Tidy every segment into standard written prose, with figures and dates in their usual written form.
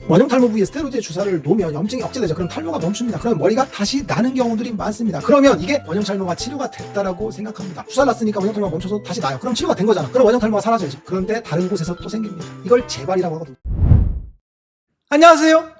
원형 탈모 부위에 스테로이드 주사를 놓으면 염증이 억제되죠. 그럼 탈모가 멈춥니다. 그러면 머리가 다시 나는 경우들이 많습니다. 그러면 이게 원형 탈모가 치료가 됐다라고 생각합니다. 주사 놨으니까 원형 탈모가 멈춰서 다시 나요. 그럼 치료가 된 거잖아. 그럼 원형 탈모가 사라져야지. 그런데 다른 곳에서 또 생깁니다. 이걸 재발이라고 하거든요. 안녕하세요,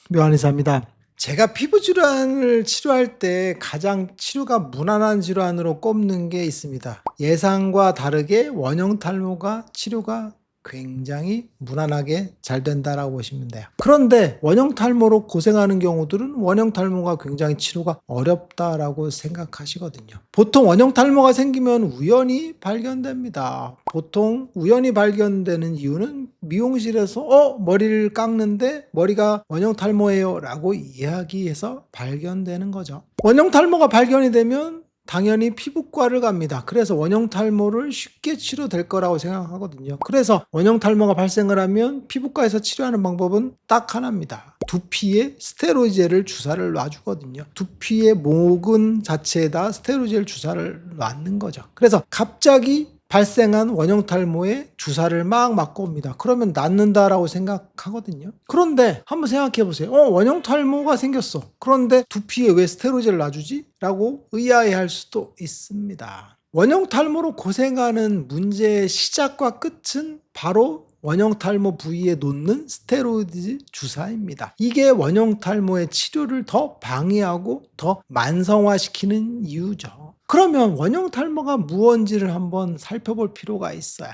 묘한의사입니다. 제가 피부 질환을 치료할 때 가장 치료가 무난한 질환으로 꼽는 게 있습니다. 예상과 다르게 원형 탈모가 치료가 굉장히 무난하게 잘 된다라고 보시면 돼요. 그런데 원형 탈모로 고생하는 경우들은 원형 탈모가 굉장히 치료가 어렵다라고 생각하시거든요. 보통 원형 탈모가 생기면 우연히 발견됩니다. 보통 우연히 발견되는 이유는 미용실에서 머리를 깎는데 머리가 원형 탈모예요 라고 이야기해서 발견되는 거죠. 원형 탈모가 발견이 되면 당연히 피부과를 갑니다. 그래서 원형 탈모를 쉽게 치료될 거라고 생각하거든요. 그래서 원형 탈모가 발생을 하면 피부과에서 치료하는 방법은 딱 하나입니다. 두피에 스테로이드를 주사를 놔주거든요. 두피의 모근 자체에다 스테로이드 주사를 놔는 거죠. 그래서 갑자기 발생한 원형 탈모에 주사를 막 맞고 옵니다. 그러면 낫는다라고 생각하거든요. 그런데 한번 생각해 보세요. 원형 탈모가 생겼어. 그런데 두피에 왜 스테로이드를 놔주지? 라고 의아해할 수도 있습니다. 원형 탈모로 고생하는 문제의 시작과 끝은 바로 원형 탈모 부위에 놓는 스테로이드 주사입니다. 이게 원형 탈모의 치료를 더 방해하고 더 만성화시키는 이유죠. 그러면 원형 탈모가 무엇인지를 한번 살펴볼 필요가 있어요.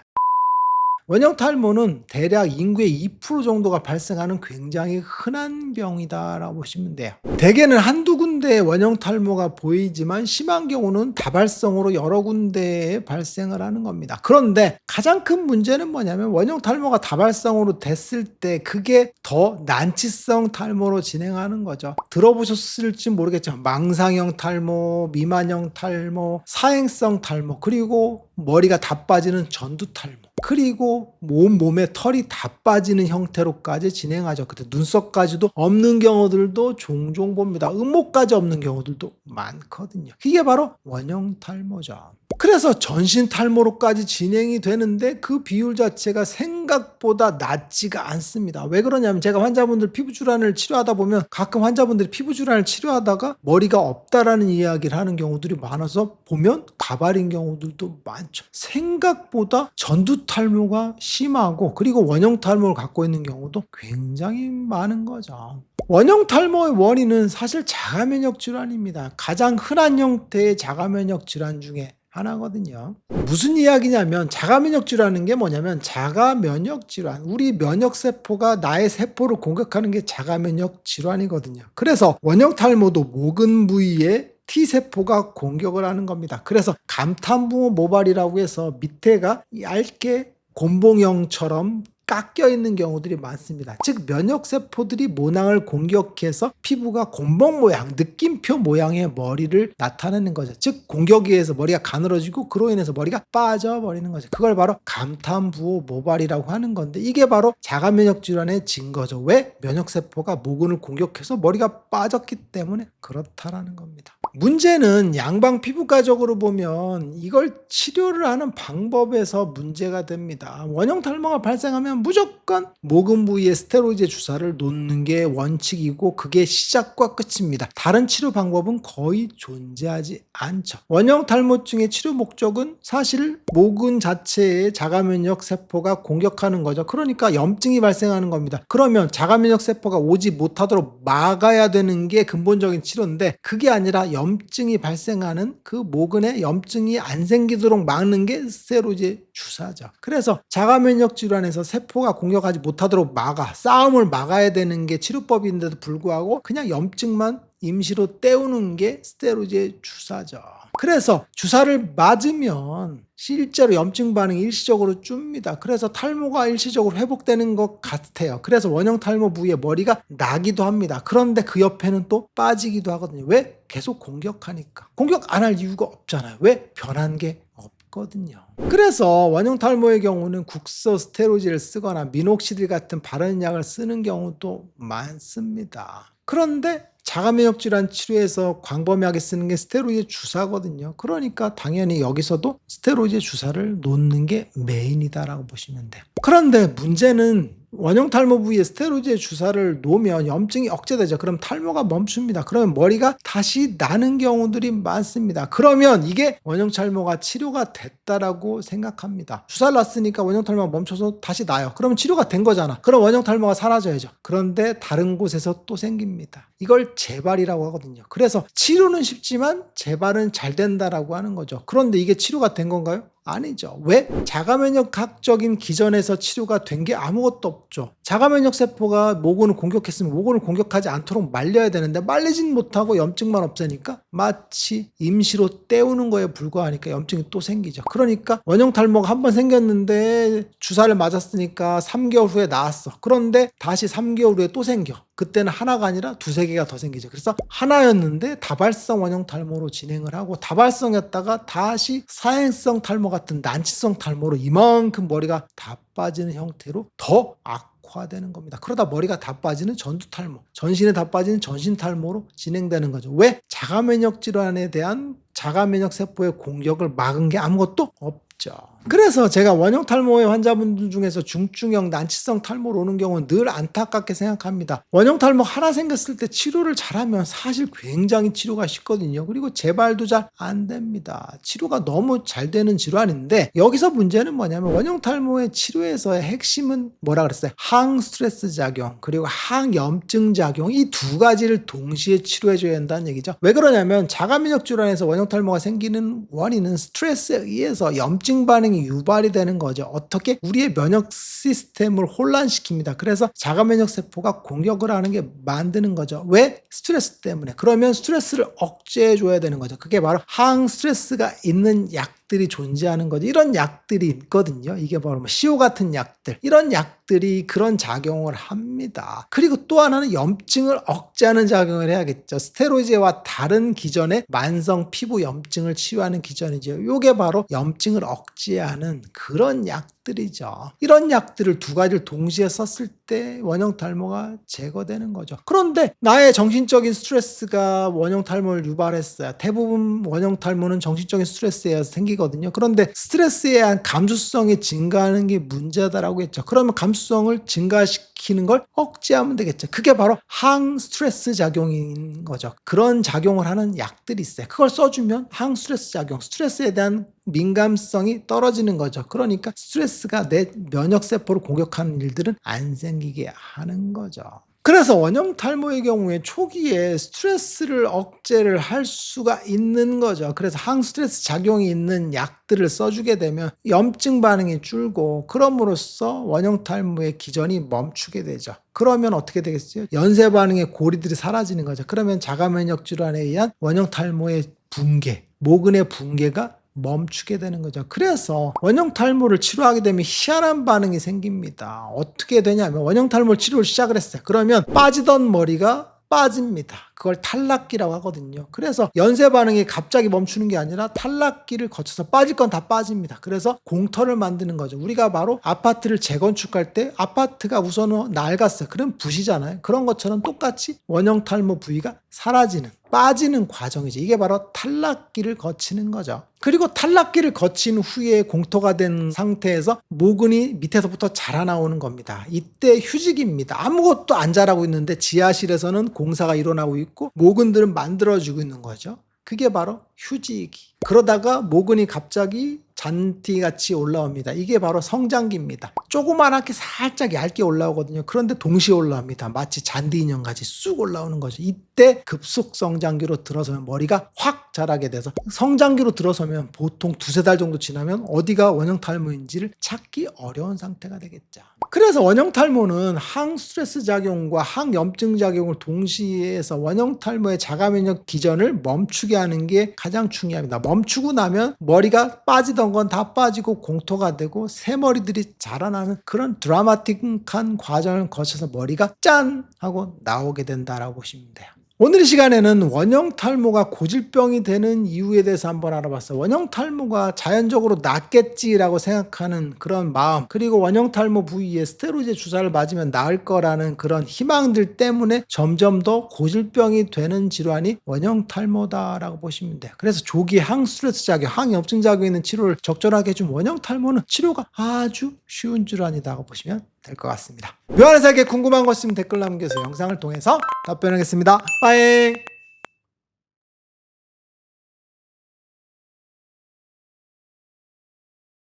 원형 탈모는 대략 인구의 2% 정도가 발생하는 굉장히 흔한 병이다라고 보시면 돼요. 대개는 한두 군데의 원형 탈모가 보이지만 심한 경우는 다발성으로 여러 군데에 발생을 하는 겁니다. 그런데 가장 큰 문제는 뭐냐면 원형 탈모가 다발성으로 됐을 때 그게 더 난치성 탈모로 진행하는 거죠. 들어보셨을지 모르겠지만 망상형 탈모, 미만형 탈모, 사행성 탈모, 그리고 머리가 다 빠지는 전두 탈모, 그리고 몸에 털이 다 빠지는 형태로까지 진행하죠. 그때 눈썹까지도 없는 경우들도 종종 봅니다. 음모까지 없는 경우들도 많거든요. 이게 바로 원형 탈모죠. 그래서 전신 탈모로까지 진행이 되는데 그 비율 자체가 생각보다 낮지가 않습니다. 왜 그러냐면 제가 환자분들 피부 질환을 치료하다 보면 가끔 환자분들이 피부 질환을 치료하다가 머리가 없다라는 이야기를 하는 경우들이 많아서 보면 가발인 경우들도 많죠. 생각보다 전두 탈모가 심하고 그리고 원형 탈모를 갖고 있는 경우도 굉장히 많은 거죠. 원형 탈모의 원인은 사실 자가면역 질환입니다. 가장 흔한 형태의 자가면역 질환 중에 하나거든요. 무슨 이야기냐면 자가면역 질환은 게 뭐냐면 자가면역 질환, 우리 면역세포가 나의 세포를 공격하는 게 자가면역 질환이거든요. 그래서 원형 탈모도 모근 부위에 T세포가 공격을 하는 겁니다. 그래서 감탄부모 모발이라고 해서 밑에가 얇게 곤봉형처럼 깎여 있는 경우들이 많습니다. 즉 면역세포들이 모낭을 공격해서 피부가 곤봉 모양, 느낌표 모양의 머리를 나타내는 거죠. 즉 공격에 의해서 머리가 가늘어지고 그로 인해서 머리가 빠져버리는 거죠. 그걸 바로 감탄부호 모발이라고 하는 건데 이게 바로 자가면역 질환의 증거죠. 왜? 면역세포가 모근을 공격해서 머리가 빠졌기 때문에 그렇다라는 겁니다. 문제는 양방 피부과적으로 보면 이걸 치료를 하는 방법에서 문제가 됩니다. 원형 탈모가 발생하면 무조건 모근 부위에 스테로이드 주사를 놓는 게 원칙이고 그게 시작과 끝입니다. 다른 치료 방법은 거의 존재하지 않죠. 원형 탈모증의 치료 목적은 사실 모근 자체에 자가면역 세포가 공격하는 거죠. 그러니까 염증이 발생하는 겁니다. 그러면 자가면역 세포가 오지 못하도록 막아야 되는 게 근본적인 치료인데 그게 아니라 염증이 발생하는 그 모근에 염증이 안 생기도록 막는 게 스테로이드 주사죠. 그래서 자가면역 질환에서 세포가 공격하지 못하도록 싸움을 막아야 되는 게 치료법인데도 불구하고 그냥 염증만 임시로 때우는 게 스테로이드 주사죠. 그래서 주사를 맞으면 실제로 염증 반응이 일시적으로 줍니다. 그래서 탈모가 일시적으로 회복되는 것 같아요. 그래서 원형 탈모 부위에 머리가 나기도 합니다. 그런데 그 옆에는 또 빠지기도 하거든요. 왜? 계속 공격하니까. 공격 안 할 이유가 없잖아요. 왜? 변한 게 없거든요. 그래서 원형 탈모의 경우는 국소 스테로이드를 쓰거나 미녹시딜 같은 바른 약을 쓰는 경우도 많습니다. 그런데 자가면역 질환 치료에서 광범위하게 쓰는 게 스테로이드 주사거든요. 그러니까 당연히 여기서도 스테로이드 주사를 놓는 게 메인이다라고 보시면 돼요. 그런데 문제는 원형 탈모 부위에 스테로이드 주사를 놓으면 염증이 억제되죠. 그럼 탈모가 멈춥니다. 그러면 머리가 다시 나는 경우들이 많습니다. 그러면 이게 원형 탈모가 치료가 됐다라고 생각합니다. 주사를 놨으니까 원형 탈모가 멈춰서 다시 나요. 그러면 치료가 된 거잖아. 그럼 원형 탈모가 사라져야죠. 그런데 다른 곳에서 또 생깁니다. 이걸 재발이라고 하거든요. 그래서 치료는 쉽지만 재발은 잘 된다라고 하는 거죠. 그런데 이게 치료가 된 건가요? 아니죠. 왜? 자가면역학적인 기전에서 치료가 된 게 아무것도 없죠. 자가면역 세포가 모근을 공격했으면 모근을 공격하지 않도록 말려야 되는데 말리진 못하고 염증만 없애니까 마치 임시로 때우는 거에 불과하니까 염증이 또 생기죠. 그러니까 원형 탈모가 한번 생겼는데 주사를 맞았으니까 3개월 후에 나았어. 그런데 다시 3개월 후에 또 생겨. 그때는 하나가 아니라 두세 개가 더 생기죠. 그래서 하나였는데 다발성 원형 탈모로 진행을 하고 다발성이었다가 다시 사행성 탈모 같은 난치성 탈모로 이만큼 머리가 다 빠지는 형태로 더 악화되는 겁니다. 그러다 머리가 다 빠지는 전두 탈모, 전신에 다 빠지는 전신 탈모로 진행되는 거죠. 왜? 자가면역 질환에 대한 자가면역 세포의 공격을 막은 게 아무것도 없죠. 그래서 제가 원형 탈모의 환자분들 중에서 중증형 난치성 탈모로 오는 경우는 늘 안타깝게 생각합니다. 원형 탈모 하나 생겼을 때 치료를 잘하면 사실 굉장히 치료가 쉽거든요. 그리고 재발도 잘 안 됩니다. 치료가 너무 잘 되는 질환인데 여기서 문제는 뭐냐면 원형 탈모의 치료에서의 핵심은 뭐라 그랬어요? 항스트레스 작용 그리고 항염증 작용 이 두 가지를 동시에 치료해줘야 한다는 얘기죠. 왜 그러냐면 자가면역 질환에서 원형 탈모가 생기는 원인은 스트레스에 의해서 염증 반응이 유발이 되는 거죠. 어떻게? 우리의 면역 시스템을 혼란시킵니다. 그래서 자가면역 세포가 공격을 하는 게 만드는 거죠. 왜? 스트레스 때문에. 그러면 스트레스를 억제해줘야 되는 거죠. 그게 바로 항스트레스가 있는 약들이 존재하는 거죠. 이런 약들이 있거든요. 이게 바로 시오 같은 약들. 이런 약들이 그런 작용을 합니다. 그리고 또 하나는 염증을 억제하는 작용을 해야겠죠. 스테로이드와 다른 기전의 만성 피부 염증을 치유하는 기전이죠. 이게 바로 염증을 억제하는 그런 약들이죠. 이런 약들을 두 가지를 동시에 썼을 때 원형 탈모가 제거되는 거죠. 그런데 나의 정신적인 스트레스가 원형 탈모를 유발했어요. 대부분 원형 탈모는 정신적인 스트레스에 의해서 생기거든요. 그런데 스트레스에 의한 감수성이 증가하는 게 문제다라고 했죠. 그러면 감수성을 증가시키는 걸 억제하면 되겠죠. 그게 바로 항스트레스 작용인 거죠. 그런 작용을 하는 약들이 있어요. 그걸 써주면 항스트레스 작용, 스트레스에 대한 민감성이 떨어지는 거죠. 그러니까 스트레스가 내 면역세포를 공격하는 일들은 안 생기게 하는 거죠. 그래서 원형 탈모의 경우에 초기에 스트레스를 억제를 할 수가 있는 거죠. 그래서 항스트레스 작용이 있는 약들을 써주게 되면 염증 반응이 줄고 그럼으로써 원형 탈모의 기전이 멈추게 되죠. 그러면 어떻게 되겠어요? 연쇄 반응의 고리들이 사라지는 거죠. 그러면 자가면역 질환에 의한 원형 탈모의 붕괴, 모근의 붕괴가 멈추게 되는 거죠. 그래서 원형 탈모를 치료하게 되면 희한한 반응이 생깁니다. 어떻게 되냐면 원형 탈모 치료를 시작을 했어요. 그러면 빠지던 머리가 빠집니다. 그걸 탈락기라고 하거든요. 그래서 연쇄 반응이 갑자기 멈추는 게 아니라 탈락기를 거쳐서 빠질 건 다 빠집니다. 그래서 공터를 만드는 거죠. 우리가 바로 아파트를 재건축할 때 아파트가 우선은 낡았어요. 그럼 부시잖아요. 그런 것처럼 똑같이 원형 탈모 부위가 사라지는 빠지는 과정이지. 이게 바로 탈락기를 거치는 거죠. 그리고 탈락기를 거친 후에 공터가 된 상태에서 모근이 밑에서부터 자라나오는 겁니다. 이때 휴직입니다. 아무것도 안 자라고 있는데 지하실에서는 공사가 일어나고 있고 모근들은 만들어지고 있는 거죠. 그게 바로 휴지기. 그러다가 모근이 갑자기 잔디같이 올라옵니다. 이게 바로 성장기입니다. 조그만하게 살짝 얇게 올라오거든요. 그런데 동시에 올라옵니다. 마치 잔디 인형같이 쑥 올라오는 거죠. 이때 급속 성장기로 들어서면 머리가 확 자라게 돼서 성장기로 들어서면 보통 두세 달 정도 지나면 어디가 원형 탈모인지를 찾기 어려운 상태가 되겠죠. 그래서 원형 탈모는 항스트레스 작용과 항염증 작용을 동시에 해서 원형 탈모의 자가면역 기전을 멈추게 하는 게 가장 중요합니다. 멈추고 나면 머리가 빠지던 건 다 빠지고 공터가 되고 새 머리들이 자라나는 그런 드라마틱한 과정을 거쳐서 머리가 짠 하고 나오게 된다라고 보시면 돼요. 오늘 이 시간에는 원형 탈모가 고질병이 되는 이유에 대해서 한번 알아봤어요. 원형 탈모가 자연적으로 낫겠지라고 생각하는 그런 마음, 그리고 원형 탈모 부위에 스테로이드 주사를 맞으면 나을 거라는 그런 희망들 때문에 점점 더 고질병이 되는 질환이 원형 탈모다라고 보시면 돼요. 그래서 조기 항스트레스 작용, 항염증 작용이 있는 치료를 적절하게 해준 원형 탈모는 치료가 아주 쉬운 질환이라고 보시면 됩니다. 될 것 같습니다. 묘한의사에게 궁금한 거 있으면 댓글 남겨서 영상을 통해서 답변하겠습니다. 빠잉.